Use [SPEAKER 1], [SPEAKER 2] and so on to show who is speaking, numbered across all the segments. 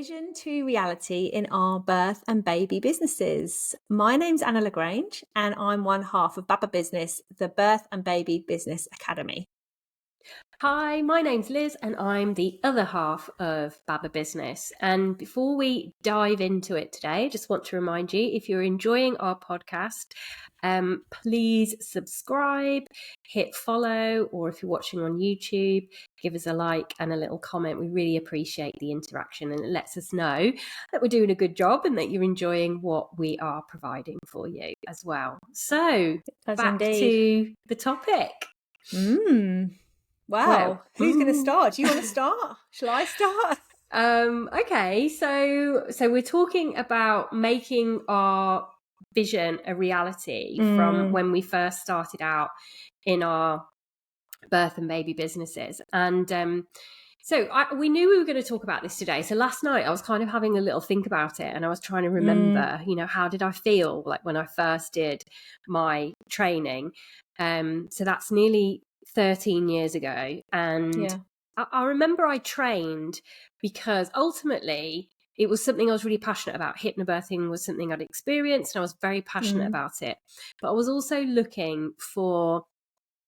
[SPEAKER 1] vision to reality in our birth and baby businesses. My name's Anna Lagrange, and I'm one half of Baba Business, the Birth and Baby Business Academy.
[SPEAKER 2] Hi, my name's Liz and I'm the other half of Baba Business. And before we dive into it today, I just want to remind you, if you're enjoying our podcast, please subscribe, hit follow, or if you're watching on YouTube, give us a like and a little comment. We really appreciate the interaction, and it lets us know that we're doing a good job and that you're enjoying what we are providing for you as well. So back to the topic.
[SPEAKER 1] Wow. Who's going to start? Do you want to start? Shall I start?
[SPEAKER 2] Okay, so we're talking about making our vision a reality from when we first started out in our birth and baby businesses. And we knew we were going to talk about this today. So last night I was kind of having a little think about it, and I was trying to remember, how did I feel like when I first did my training? So that's nearly 13 years ago. And I remember I trained because ultimately it was something I was really passionate about. Hypnobirthing was something I'd experienced and I was very passionate about it. But I was also looking for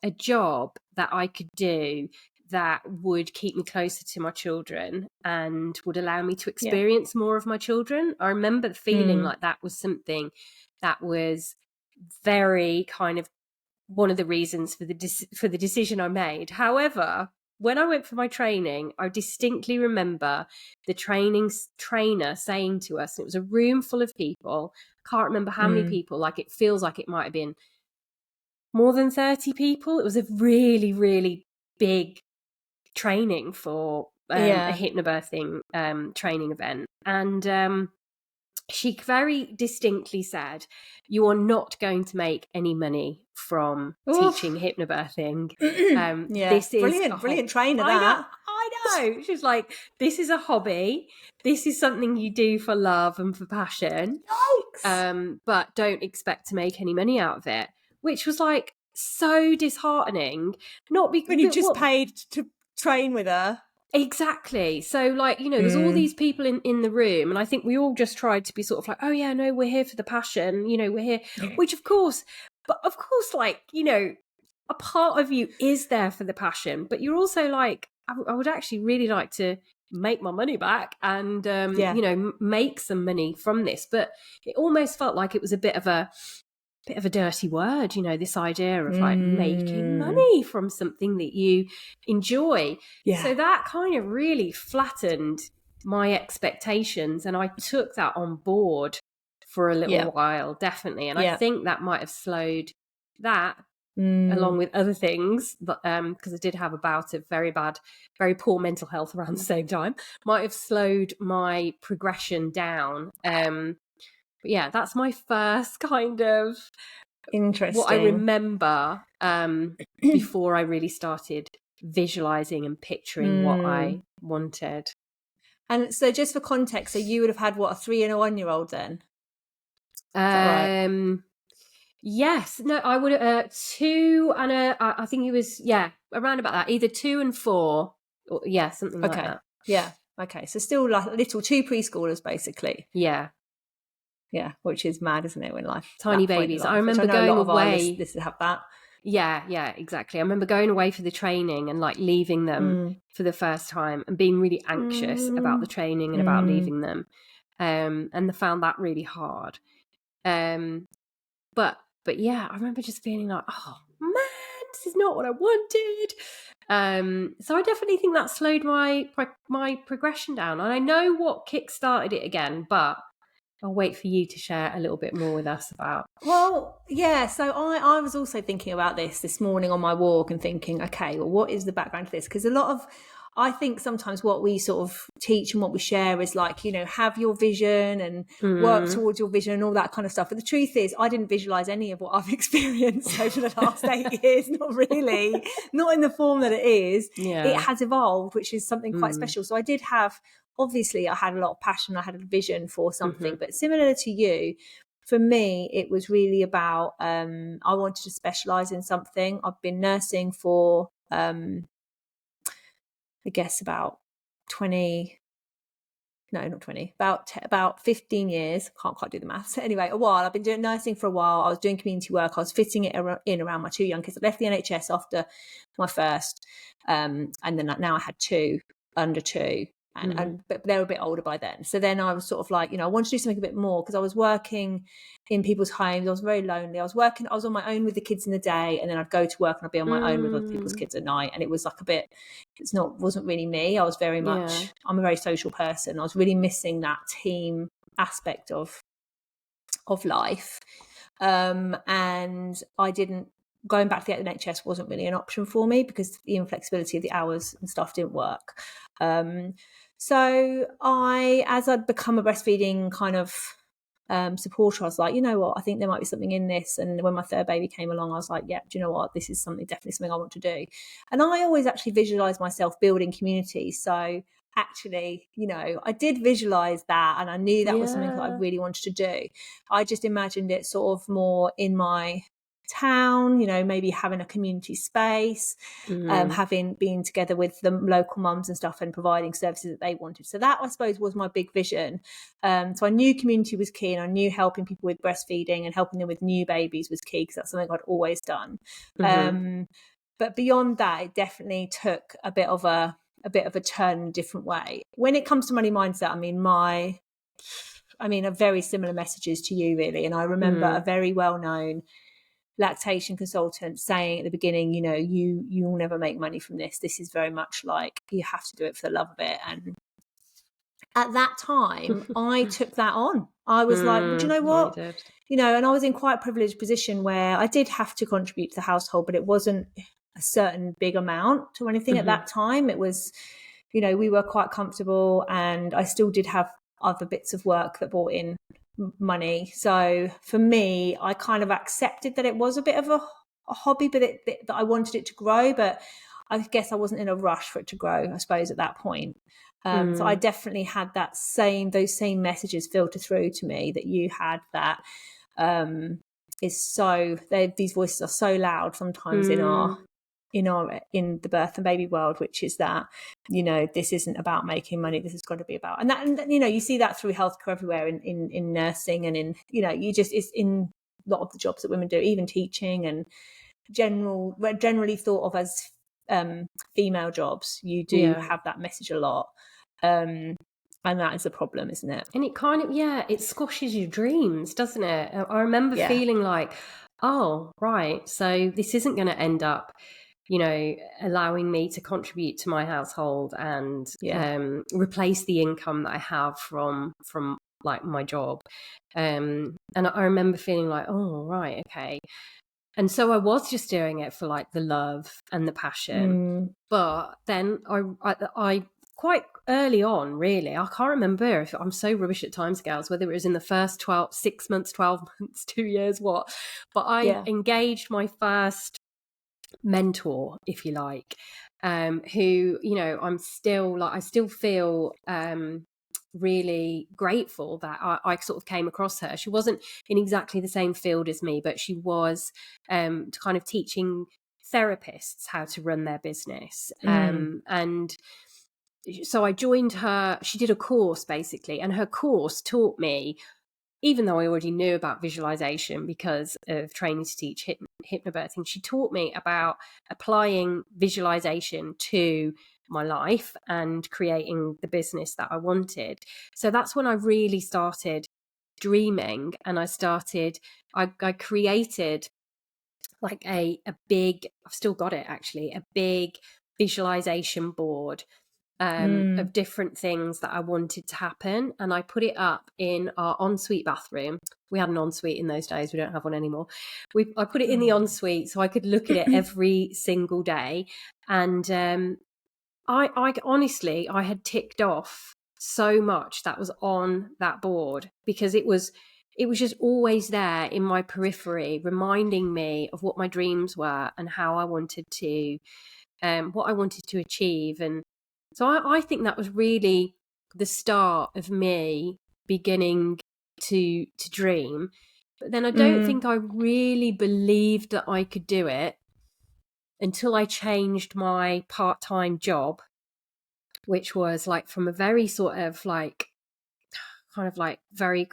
[SPEAKER 2] a job that I could do that would keep me closer to my children and would allow me to experience more of my children. I remember feeling like that was something that was very kind of one of the reasons for the decision I made. However, when I went for my training, I distinctly remember the trainer saying to us, it was a room full of people, can't remember how many people, like it feels like it might have been more than 30 people. It was a really, really big training for a hypnobirthing training event. And she very distinctly said, you are not going to make any money from teaching hypnobirthing. This is
[SPEAKER 1] brilliant trainer. I
[SPEAKER 2] know. She was like, this is a hobby. This is something you do for love and for passion. But don't expect to make any money out of it, which was like so disheartening. Not because
[SPEAKER 1] when you just paid to train with her.
[SPEAKER 2] Exactly. So like, there's all these people in the room, and I think we all just tried to be sort of like, oh yeah, no, we're here for the passion, we're here, which of course, like, a part of you is there for the passion, but you're also like, I would actually really like to make my money back and, make some money from this. But it almost felt like it was a bit of a dirty word, this idea of like making money from something that you enjoy. So that kind of really flattened my expectations, and I took that on board for a little while, definitely. And I think that might have slowed that along with other things, because I did have a bout of very poor mental health around the same time, might have slowed my progression down. But yeah, that's my first kind of
[SPEAKER 1] interesting
[SPEAKER 2] what I remember before I really started visualizing and picturing what I wanted.
[SPEAKER 1] And so just for context, so you would have had, what, a 3 and a 1 year old then?
[SPEAKER 2] Right? Yes. No, I would have 2 and I think it was, around about that, either 2 and 4 or something like that.
[SPEAKER 1] Yeah. Okay. So still like little 2 preschoolers basically.
[SPEAKER 2] Yeah,
[SPEAKER 1] which is mad, isn't it, when life
[SPEAKER 2] tiny babies.
[SPEAKER 1] Life,
[SPEAKER 2] I remember going away.
[SPEAKER 1] This have that.
[SPEAKER 2] Yeah, exactly. I remember going away for the training and like leaving them for the first time and being really anxious about the training and about leaving them, and found that really hard. But yeah, I remember just feeling like, oh man, this is not what I wanted. So I definitely think that slowed my progression down, and I know what kick-started it again, but I'll wait for you to share a little bit more with us about.
[SPEAKER 1] Well, yeah, so I was also thinking about this morning on my walk and thinking, okay, well, what is the background to this? Because I think sometimes what we sort of teach and what we share is like, have your vision and work towards your vision and all that kind of stuff. But the truth is, I didn't visualize any of what I've experienced over the last 8 years. Not really, not in the form that it is.
[SPEAKER 2] Yeah.
[SPEAKER 1] It has evolved, which is something quite special. So I did have, obviously, I had a lot of passion. I had a vision for something, but similar to you, for me, it was really about, I wanted to specialize in something. I've been nursing for, I guess about 20 no, not 20, about 15 years. Can't quite do the maths. Anyway, a while. I've been doing nursing for a while. I was doing community work. I was fitting it in around my two young kids. I left the NHS after my first, and then now I had two under two. But they were a bit older by then. So then I was sort of like, you know, I wanted to do something a bit more because I was working in people's homes. I was very lonely. I was on my own with the kids in the day, and then I'd go to work and I'd be on my own with other people's kids at night. And it was like wasn't really me. I was very much, I'm a very social person. I was really missing that team aspect of life. And going back to the NHS wasn't really an option for me because the inflexibility of the hours and stuff didn't work. So as I'd become a breastfeeding kind of supporter, I was like, you know what, I think there might be something in this. And when my third baby came along, I was like, yeah, do you know what, this is definitely something I want to do. And I always actually visualize myself building community. So actually, you know, I did visualize that, and I knew that was something that I really wanted to do. I just imagined it sort of more in my town, you know, maybe having a community space, having been together with the local mums and stuff and providing services that they wanted. So that, I suppose, was my big vision. So I knew community was key, and I knew helping people with breastfeeding and helping them with new babies was key because that's something I'd always done. But beyond that, it definitely took a bit of a turn in a different way. When it comes to money mindset, I mean, a very similar messages to you, really. And I remember a very well-known lactation consultant saying at the beginning, you know, you'll never make money from this. This is very much like you have to do it for the love of it. And at that time, I took that on. I was like, well, do you know what? You know, and I was in quite a privileged position where I did have to contribute to the household, but it wasn't a certain big amount or anything at that time. It was, you know, we were quite comfortable, and I still did have other bits of work that brought in money. So for me, I kind of accepted that it was a bit of a hobby, but that I wanted it to grow. But I guess I wasn't in a rush for it to grow, I suppose, at that point. So I definitely had those same messages filter through to me that you had. That these voices are so loud sometimes in the birth and baby world, which is that, you know, this isn't about making money, this has got to be about, and you know, you see that through healthcare everywhere, in nursing, and in, you know, it's in a lot of the jobs that women do, even teaching and generally thought of as female jobs. You do have that message a lot, and that is a problem, isn't it?
[SPEAKER 2] And it kind of, it squashes your dreams, doesn't it? I remember feeling like, oh, right, so this isn't going to end up, you know, allowing me to contribute to my household and replace the income that I have from like my job. And I remember feeling like, oh, right, okay. And so I was just doing it for like the love and the passion. But then I quite early on, really, I can't remember, if I'm so rubbish at timescales, whether it was in the first 6 months, 12 months, 2 years, what. But I engaged my first mentor, if you like, who, you know, I still feel really grateful that I sort of came across her. She wasn't in exactly the same field as me, but she was kind of teaching therapists how to run their business. And so I joined her. She did a course, basically, and her course taught me, even though I already knew about visualization because of training to teach hypnobirthing, she taught me about applying visualization to my life and creating the business that I wanted. So that's when I really started dreaming, and I created like a big, I've still got it actually, a big visualization board of different things that I wanted to happen. And I put it up in our ensuite bathroom. We had an ensuite in those days. We don't have one anymore. I put it in the ensuite so I could look at it every single day. And I honestly, I had ticked off so much that was on that board because it was just always there in my periphery, reminding me of what my dreams were and how I wanted to, what I wanted to achieve. And so I think that was really the start of me beginning to dream. But then I don't think I really believed that I could do it until I changed my part-time job, which was like from a very sort of like kind of like very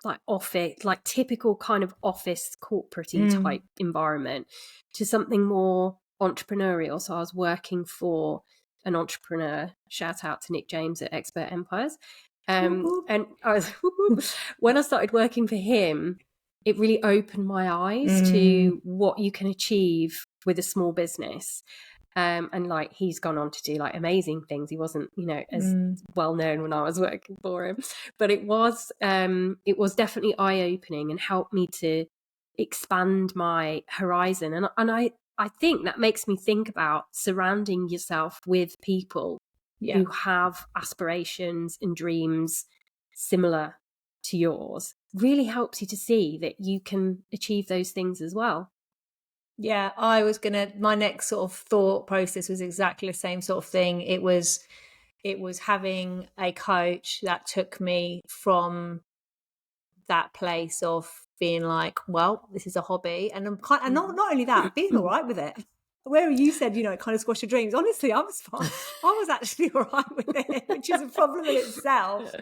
[SPEAKER 2] like office, like typical kind of office corporate-y type environment to something more entrepreneurial. So I was working for an entrepreneur, shout out to Nick James at Expert Empires. And I was, when I started working for him, it really opened my eyes to what you can achieve with a small business. And like he's gone on to do like amazing things. He wasn't, you know, as well known when I was working for him, but it was definitely eye opening and helped me to expand my horizon. And I think that makes me think about surrounding yourself with people who have aspirations and dreams similar to yours. Really helps you to see that you can achieve those things as well.
[SPEAKER 1] Yeah, my next sort of thought process was exactly the same sort of thing. It was having a coach that took me from that place of being like, well, this is a hobby. And I'm and not only that, being all right with it. Where you said, you know, it kind of squashed your dreams. Honestly, I was fine. I was actually all right with it, which is a problem in itself.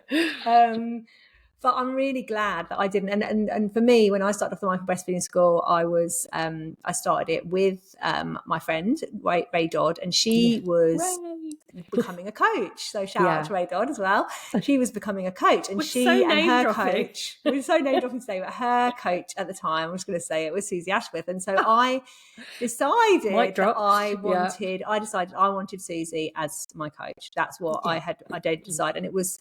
[SPEAKER 1] But I'm really glad that I didn't. And for me, when I started off the Mindful Breastfeeding School, I started it with my friend Ray Dodd, and she was becoming a coach. So shout out to Ray Dodd as well. She was becoming a coach, and her coach. We were so name dropping today, but her coach at the time, I'm just going to say it, was Susie Ashworth. And so I decided I wanted Susie as my coach. That's what I did decide, and it was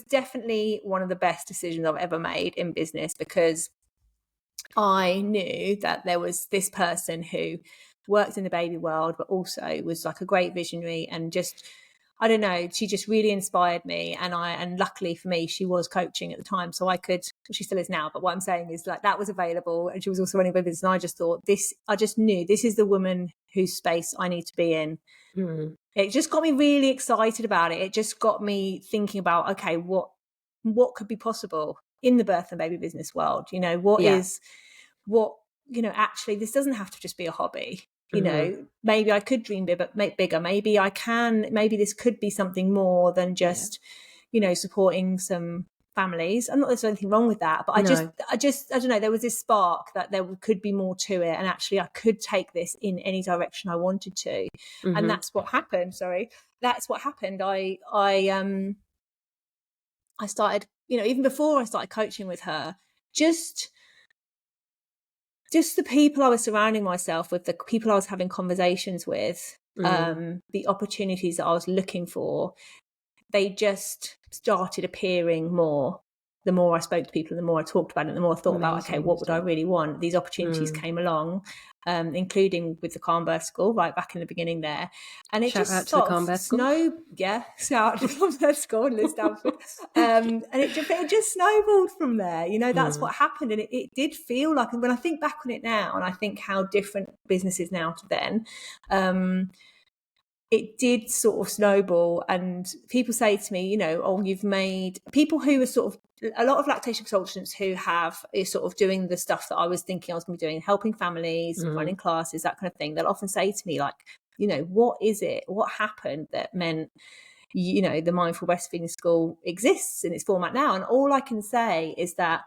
[SPEAKER 1] definitely one of the best decisions I've ever made in business, because I knew that there was this person who worked in the baby world, but also was like a great visionary, and just, I don't know, she just really inspired me. And luckily for me, she was coaching at the time, so she still is now, but what I'm saying is like that was available, and she was also running a business, and I just knew this is the woman whose space I need to be in. It just got me really excited about it. It just got me thinking about, okay, what could be possible in the birth and baby business world? You know, actually, this doesn't have to just be a hobby. You know, maybe I could dream bigger. Maybe this could be something more than just, you know, supporting some families. I'm not there's anything wrong with that, but I don't know, there was this spark that there could be more to it, and actually I could take this in any direction I wanted to. And that's what happened. I started, you know, even before I started coaching with her, just the people I was surrounding myself with, the people I was having conversations with, the opportunities that I was looking for, they just started appearing more. The more I spoke to people, the more I talked about it, the more I thought about, okay, what would I really want? These opportunities came along, including with the Calm Birth School right back in the beginning there. And it shout out to the Calm Birth School. Shout out to the Calm Birth School in Liz Stanford. And it just snowballed from there. You know, that's what happened. And it did feel like, when I think back on it now, and I think how different business is now to then, it did sort of snowball. And people say to me, you know, oh, you've made people who are sort of, a lot of lactation consultants who is sort of doing the stuff that I was thinking I was going to be doing, helping families, running classes, that kind of thing. They'll often say to me, like, you know, what is it? What happened that meant, you know, the Mindful Breastfeeding School exists in its format now? And all I can say is that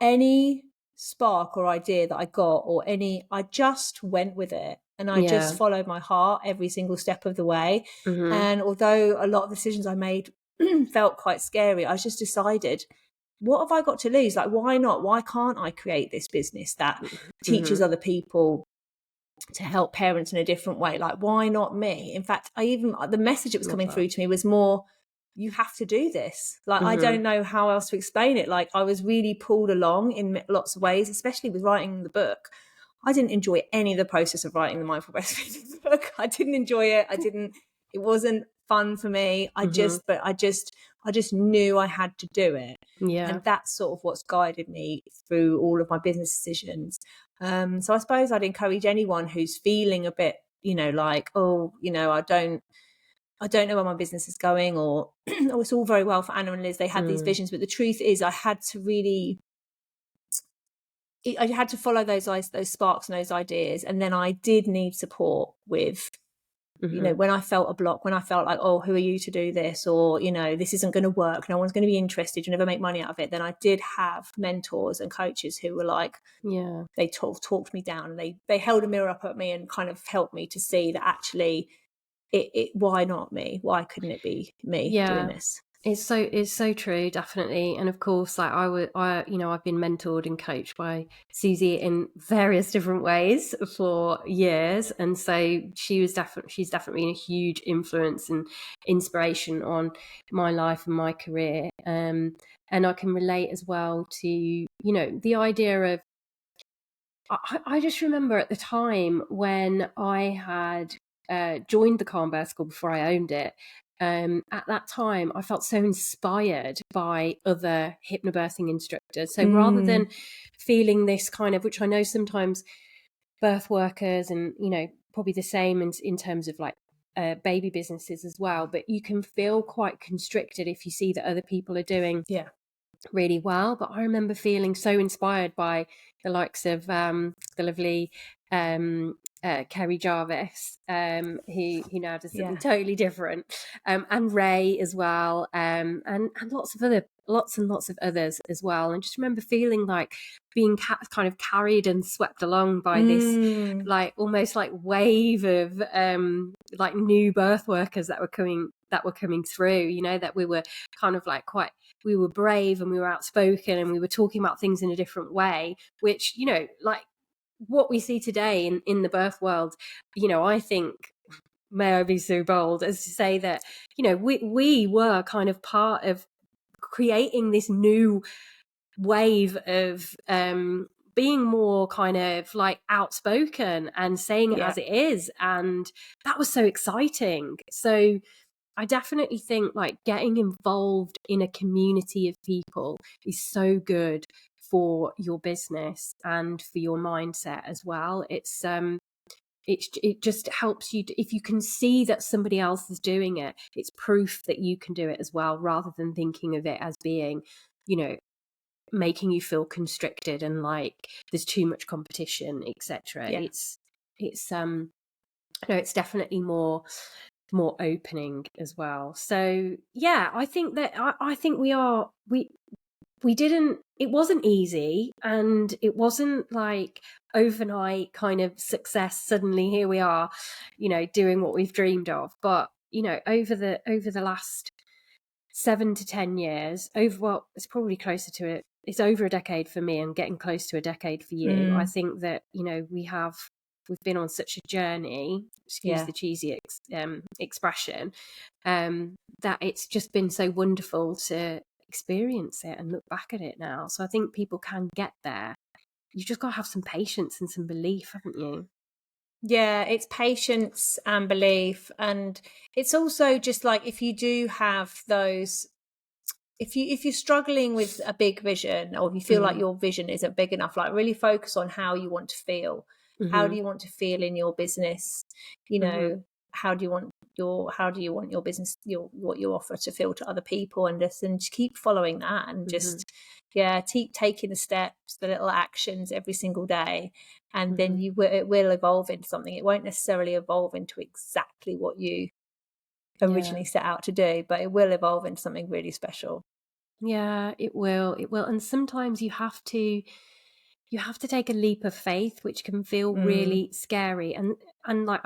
[SPEAKER 1] any spark or idea that I got, I just went with it. And I just followed my heart every single step of the way. And although a lot of decisions I made felt quite scary, I just decided, what have I got to lose? Like, why not? Why can't I create this business that teaches other people to help parents in a different way? Like, why not me? In fact, the message that was coming through to me was more, you have to do this. Like, I don't know how else to explain it. Like, I was really pulled along in lots of ways, especially with writing the book. I didn't enjoy any of the process of writing the Mindful Breastfeeding book. I didn't enjoy it. It wasn't fun for me. I just knew I had to do it. Yeah. And that's sort of what's guided me through all of my business decisions. So I suppose I'd encourage anyone who's feeling a bit, you know, like, oh, you know, I don't know where my business is going, or oh, it's all very well for Anna and Liz. They had these visions, but the truth is I had to follow those sparks and those ideas. And then I did need support with You know, when I felt a block, when I felt like, oh, who are you to do this? Or, you know, this isn't going to work. No one's going to be interested. You never make money out of it. Then I did have mentors and coaches who were like, they talked me down, and they held a mirror up at me and kind of helped me to see that actually why not me? Why couldn't it be me doing this?
[SPEAKER 2] It's so true, definitely. And of course, like I've been mentored and coached by Susie in various different ways for years, and so she's definitely a huge influence and inspiration on my life and my career. And I can relate as well to, you know, the idea of. I just remember at the time when I had joined the Calm Birth School before I owned it. At that time, I felt so inspired by other hypnobirthing instructors. So rather than feeling this kind of, which I know sometimes birth workers and, you know, probably the same in terms of like baby businesses as well, but you can feel quite constricted if you see that other people are doing really well. But I remember feeling so inspired by the likes of the lovely Kerry Jarvis, who now does something totally different, and Ray as well, and lots and lots of others as well. And just remember feeling like being kind of carried and swept along by this like almost like wave of like new birth workers that were coming through, you know, that we were kind of like we were brave and we were outspoken and we were talking about things in a different way, which, you know, like what we see today in the birth world, you know, I think, may I be so bold as to say that, you know, we were kind of part of creating this new wave of being more kind of like outspoken and saying it as it is. And that was so exciting. So I definitely think like getting involved in a community of people is so good for your business and for your mindset as well. It just helps you if you can see that somebody else is doing it. It's proof that you can do it as well, rather than thinking of it as being, you know, making you feel constricted and like there's too much competition, etc. It's definitely more opening as well. So yeah, I think that I think we didn't, it wasn't easy, and it wasn't like overnight kind of success. Suddenly here we are, you know, doing what we've dreamed of. But, you know, over the last 7 to 10 years, it's probably closer to it. It's over a decade for me and getting close to a decade for you. I think that, you know, we've been on such a journey, excuse the cheesy expression, that it's just been so wonderful to experience it and look back at it now. So I think people can get there. You've just got to have some patience and some belief, haven't you?
[SPEAKER 1] Yeah, it's patience and belief. And it's also just like, if you do have those, if you're struggling with a big vision, or if you feel like your vision isn't big enough, like really focus on how you want to feel. How do you want to feel in your business? You know, how do you want your business, what you offer to feel to other people, and just keep following that, and just keep taking the steps, the little actions every single day, and then it will evolve into something. It won't necessarily evolve into exactly what you originally set out to do, but it will evolve into something really special.
[SPEAKER 2] Yeah, it will. And sometimes you have to take a leap of faith, which can feel really scary. And like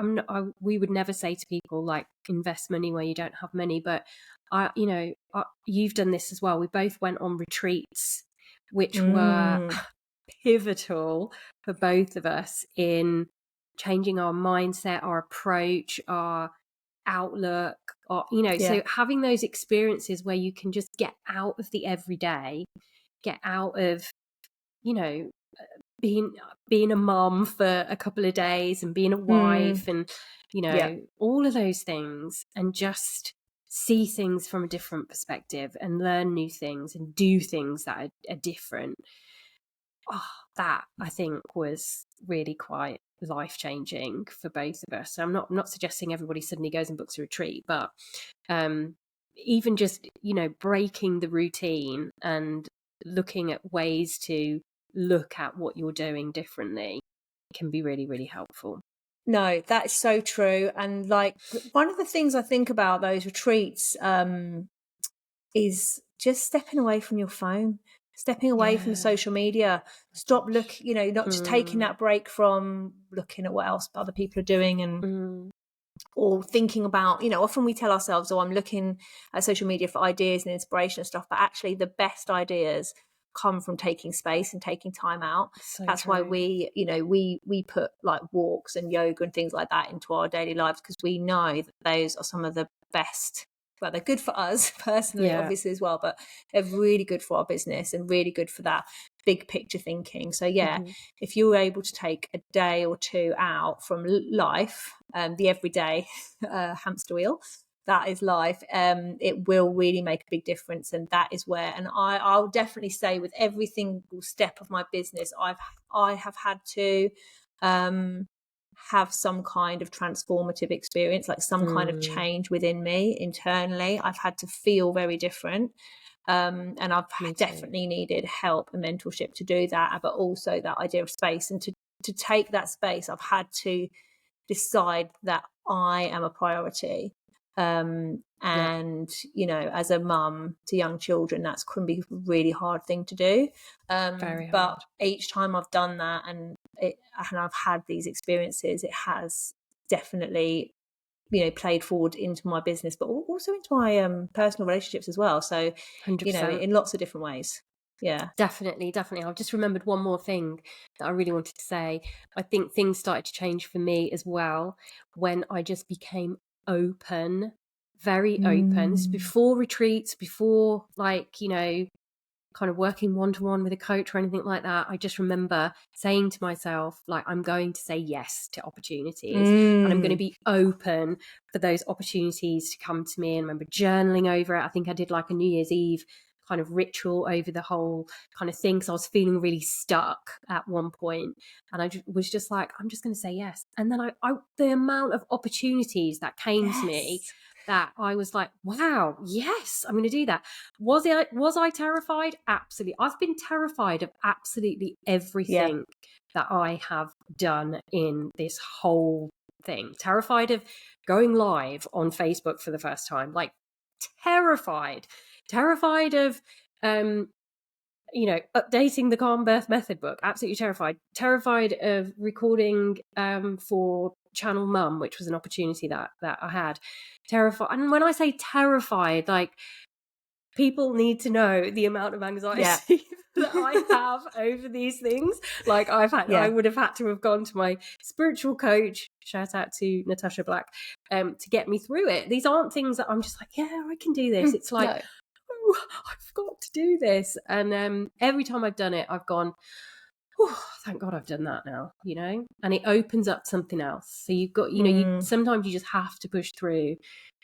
[SPEAKER 2] we would never say to people like invest money where you don't have money, but you've done this as well. We both went on retreats, which were pivotal for both of us in changing our mindset, our approach, our outlook, or, you know, so having those experiences where you can just get out of the everyday, get out of, you know, being a mom for a couple of days and being a wife and, you know, all of those things, and just see things from a different perspective and learn new things and do things that are different. That I think was really quite life-changing for both of us. So I'm not suggesting everybody suddenly goes and books a retreat, but even just, you know, breaking the routine and looking at ways to look at what you're doing differently can be really, really helpful.
[SPEAKER 1] No, that is so true. And like one of the things I think about those retreats is just stepping away from your phone, stepping away from
[SPEAKER 2] Yeah.
[SPEAKER 1] social media. Stop looking, not just taking
[SPEAKER 2] Mm,
[SPEAKER 1] that break from looking at what else other people are doing and
[SPEAKER 2] mm,
[SPEAKER 1] or thinking about, often we tell ourselves, oh, I'm looking at social media for ideas and inspiration and stuff, but actually the best ideas come from taking space and taking time out.
[SPEAKER 2] so
[SPEAKER 1] That's why
[SPEAKER 2] true.
[SPEAKER 1] we put like walks and yoga and things like that into our daily lives, because we know that those are some of the best. Well, they're good for us personally,
[SPEAKER 2] Yeah.
[SPEAKER 1] obviously, as well, but they're really good for our business and really good for that big picture thinking. So yeah,
[SPEAKER 2] Mhm.
[SPEAKER 1] if you were able to take a day or two out from life, the everyday hamster wheel that is life, it will really make a big difference. And that is where, and I'll definitely say with every single step of my business, I have had to have some kind of transformative experience, like some kind of change within me internally. I've had to feel very different. And I've
[SPEAKER 2] Me too.
[SPEAKER 1] definitely needed help and mentorship to do that, but also that idea of space. And to take that space, I've had to decide that I am a priority.
[SPEAKER 2] Yeah.
[SPEAKER 1] And as a mum to young children, that's can be a really hard thing to do.
[SPEAKER 2] Very
[SPEAKER 1] But
[SPEAKER 2] hard.
[SPEAKER 1] each time I've done that and I've had these experiences, it has definitely played forward into my business, but also into my personal relationships as well. So
[SPEAKER 2] 100%.
[SPEAKER 1] in lots of different ways. Yeah.
[SPEAKER 2] Definitely. I've just remembered one more thing that I really wanted to say. I think things started to change for me as well when I just became open, very open. This is before retreats, before kind of working one-to-one with a coach or anything like that. I just remember saying to myself, like, I'm going to say yes to opportunities and I'm going to be open for those opportunities to come to me. And I remember journaling over it. I think I did like a New Year's Eve kind of ritual over the whole kind of thing. So I was feeling really stuck at one point, and I was just like, I'm just going to say yes. And then I the amount of opportunities that came to me,
[SPEAKER 1] Yes.
[SPEAKER 2] that I was like, wow, yes, I'm going to do that. Was I terrified? Absolutely. I've been terrified of absolutely everything that I have done in this whole thing. Terrified of going live on Facebook for the first time, like terrified of updating the Calm Birth Method book. Absolutely terrified of recording for Channel Mum, which was an opportunity that I had. Terrified. And when I say terrified, like, people need to know the amount of anxiety that I have over these things. Like, I would have had to have gone to my spiritual coach, shout out to Natasha Black, to get me through it. These aren't things that I'm just like, yeah, I can do this. It's like,
[SPEAKER 1] No.
[SPEAKER 2] oh, I've got to do this. And every time I've done it, I've gone, oh, thank God I've done that now, and it opens up something else. So you've got, sometimes you just have to push through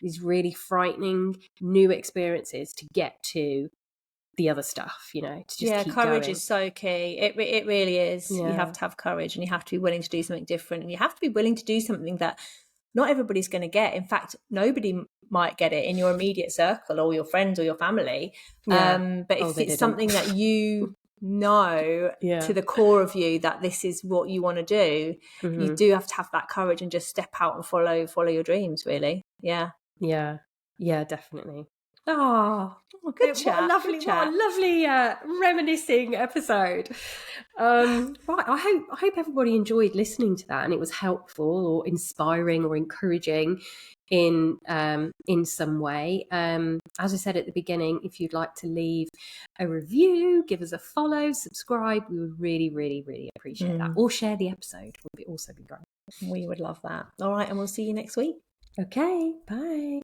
[SPEAKER 2] these really frightening new experiences to get to the other stuff, to just keep
[SPEAKER 1] courage
[SPEAKER 2] going.
[SPEAKER 1] is so key. It really is.
[SPEAKER 2] Yeah.
[SPEAKER 1] You have to have courage, and you have to be willing to do something different, and you have to be willing to do something that not everybody's going to get. In fact, nobody might get it in your immediate circle or your friends or your family.
[SPEAKER 2] Yeah.
[SPEAKER 1] But if it's something that you know to the core of you that this is what you want to do, you do have to have that courage and just step out and follow your dreams, really. Yeah
[SPEAKER 2] Definitely.
[SPEAKER 1] good chat.
[SPEAKER 2] What a lovely reminiscing episode. Right, I hope everybody enjoyed listening to that and it was helpful or inspiring or encouraging in some way. As I said at the beginning, if you'd like to leave a review, give us a follow, subscribe, we would really, really, really appreciate that. Or share the episode would also be great.
[SPEAKER 1] We would love that. All right, and we'll see you next week.
[SPEAKER 2] Okay, bye.